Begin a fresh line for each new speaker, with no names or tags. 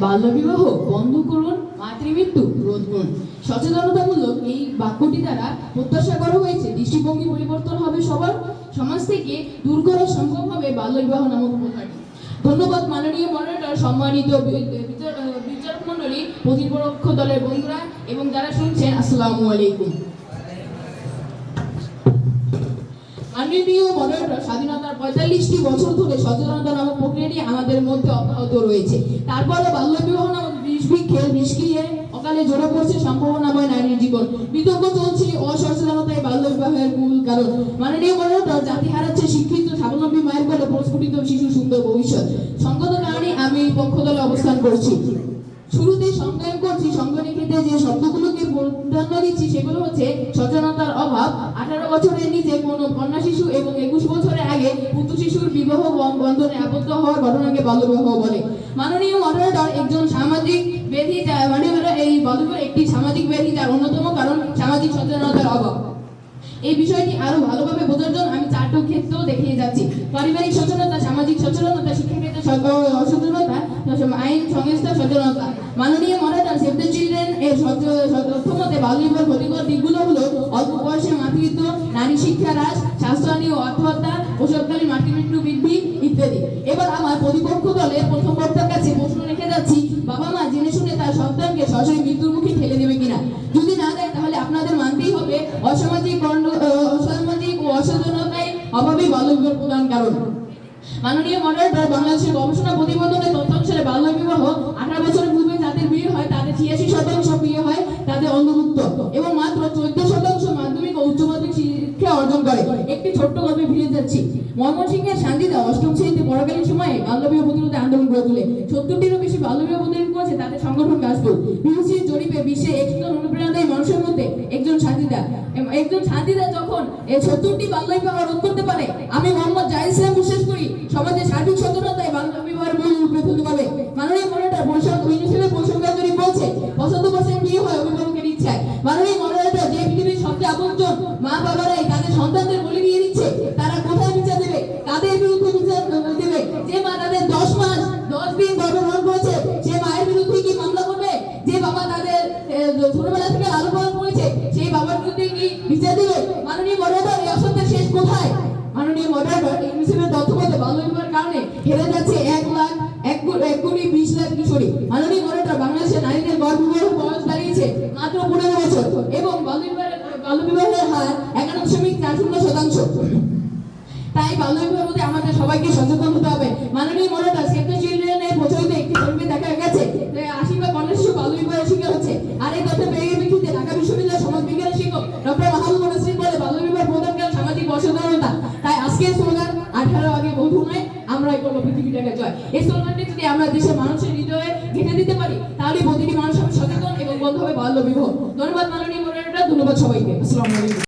বাল্যবিবাহ বন্ধ করুন, মাতৃমৃত্যু রোধ করুন। সচেতনতামূলক এই বাক্যটি দ্বারা প্রত্যাশা করা হয়েছে দৃষ্টিভঙ্গি পরিবর্তন হবে সবার, সমাজ থেকে দূর করা সম্ভব হবে বাল্যবিবাহ নামক প্রথাটি। ধন্যবাদ মাননীয় মডারেটর, সম্মানিত বিচারক মণ্ডলী, প্রতিপক্ষ দলের বন্ধুরা এবং যারা শুনছেন, আসসালামু আলাইকুম। মাননীয় মডারেটর, স্বাধীনতার 45টি বছর ধরে সচেতনতা নামক প্রক্রিয়াটি আমাদের মধ্যে অব্যাহত রয়েছে। তারপরে বাল্যবিবাহ নামক নিষ্ক্রিয় অকালে জড়ে পড়ছে সম্ভাবনাময় নারীর জীবন। বিতর্ক চলছে অসচেতনতায় বাল্যবিবাহের মূল কারণ। মাননীয় মডারেটর, জাতি হারাচ্ছে শিক্ষিত স্বাবলম্বী মায়ের কোলে প্রস্ফুটিত শিশু সুন্দর ভবিষ্যৎ। সঙ্গত কারণে আমি পক্ষ দলে অবস্থান করছি। শুরুতে সংজ্ঞায়ন করছি, সংজ্ঞানের ক্ষেত্রে যে শব্দগুলোকে প্রাধান্য দিচ্ছি সেগুলো হচ্ছে সচেতনতার অভাব, 18 বছরের নিচে কোনো কন্যা শিশু এবং 21 বছরের আগে পুত্র শিশুর বিবাহ বন্ধনে আবদ্ধ হওয়ার ঘটনাকে বাল্যবিবাহ বলে। মাননীয় মডারেটর, একজন সামাজিক ব্যাধি, এই বাল্যবিবাহ একটি সামাজিক ব্যাধি যার অন্যতম কারণ সামাজিক সচেতনতার অভাব। এই বিষয়টি আরো ভালোভাবে বোঝার জন্য আমি 4টি ক্ষেত্র দেখিয়ে যাচ্ছি। পারিবারিক সচেতনতা, সামাজিক সচেতনতা, শিক্ষাক্ষেত্রে সচেতনতা, আইন সংস্থা সচেতনতা। মাননীয় মডারেটর, সেভ দ্য চিলড্রেন এর তথ্যমতে বাল্যবিবাহের ক্ষতিকর দিকগুলো হলো অল্প বয়সে মাতৃত্ব, নারী শিক্ষা হ্রাস, স্বাস্থ্যহানি ও আত্মহত্যা, প্রসবকালীন মাতৃমৃত্যু বৃদ্ধি ইত্যাদি। এবার আমার প্রতিপক্ষ দলের প্রথম বক্তার কাছে প্রশ্ন রেখে যাচ্ছি, বাবা মা জেনে শুনে তার সন্তানকে সরাসরি মৃত্যুর মুখে ঠেলে দেবে কিনা? যদি না দেয় তাহলে আপনাদের মানতেই হবে অসামাজিক ও অসচেতনতায় অভাবে বাল্যবিবাহের প্রধান কারণ। মাননীয় মডারেটর, বাংলাদেশের গবেষণা প্রতিবেদনের তথ্য অনুসারে বাল্যবিবাহ 18 বছরের পূর্বে যাদের বিয়ে হয় তাদের 86% বিয়ে হয় তাদের অন্তর্ভুক্ত এবং মাত্র 14% মাধ্যমিক ও উচ্চ মাধ্যমিক শিক্ষা অর্জন করে। একটি ছোট্ট গল্পে ফিরে যাচ্ছি। ময়মনসিংহের শান্তিদা 8ম শ্রেণীতে পড়াকালীন সময়ে বাল্যবিবাহ প্রতিরোধে আন্দোলন গড়ে তোলে। 70টিরও বেশি বাল্যবিবাহ প্রতিরোধ করেছে তাদের সংগঠন কাজপুর। বিবিসির জরিপে বিশ্বে 100 অনুপ্রেরণাদায়ী মানুষের মধ্যে একজন শান্তিদা যখন এই 70টি বাল্যবিবাহ রোধ করতে পারে, আমি মোহাম্মদ জাহিদ ইসলাম বিশ্বাস করি সমাজের সার্বিক সচেতনতায় বাল্যবিবাহের মূল রূপে তুলতে পারবে। মাননীয় মডারেটর, ইউনিসেফের পরিসংখ্যান জরিপ বলছে 75% বিয়ে হয় অভিভাবকের ইচ্ছায়। মাননীয় মডারেটর, যে পৃথিবীর সবচেয়ে আপনজন মা বাবারাই তাদের সন্তানদের বলি দিয়ে দিচ্ছে, তারা কোথায় বিচার দেবে, কাদের বিরুদ্ধে বিচার দেবে? যে মা তাদের 10 মাস 10 দিন গর্ভধারণ করেছে সে মায়ের বিরুদ্ধে কি মামলা করবে? যে বাবা তাদের ছোটবেলা থেকে লালন পালন করেছে সেই বাবার বিরুদ্ধে কি বিচার দেবে? মাননীয় মডারেটর, এই অসত্যের শেষ কোথায়? মাননীয় মডারেটর, ইউনিসেফের তথ্য মতে বাল্যবিবাহের কারণে হেরে যাচ্ছে 1,20,00,000 কিশোরী। মাননীয় মডারেটর, বাংলাদেশের নারীদের গর্ভবিবাহের বয়স দাঁড়িয়েছে মাত্র 15 বছর এবং বাল্যবিবাহের হার 11.40%। তাই বাল্যবিবাহের প্রতি আমাদের সবাইকে সচেতন হতে হবে। মাননীয় মডারেটর, সেভ দ্য চিলড্রেন এর প্রচলিত একটি জরিপে দেখা গেছে 80 কন্যা শিশু বাল্যবিবাহের শিকার হচ্ছে। আর এই তথ্যের পরিপ্রেক্ষিতে ঢাকা বিশ্ববিদ্যালয়ের সমাজ বিজ্ঞানের শিক্ষক ডক্টর মাহবুব নাসরিন বলে বাল্যবিবাহের প্রধান কারণ সামাজিক অসচেতনতা। তাই আজকের স্লোগান 18 আগে বধূ নয়, আমরাই করবো পৃথিবীটাকে জয়। এই স্লোগানটি যদি আমরা দেশের মানুষের হৃদয়ে গেঁথে দিতে পারি তাহলে প্রতিটি মানুষ হবে সচেতন এবং বন্ধ হবে বাল্যবিবাহ। ধন্যবাদ মাননীয় মডারেটর, ধন্যবাদ সবাইকে। আসসালামু আলাইকুম।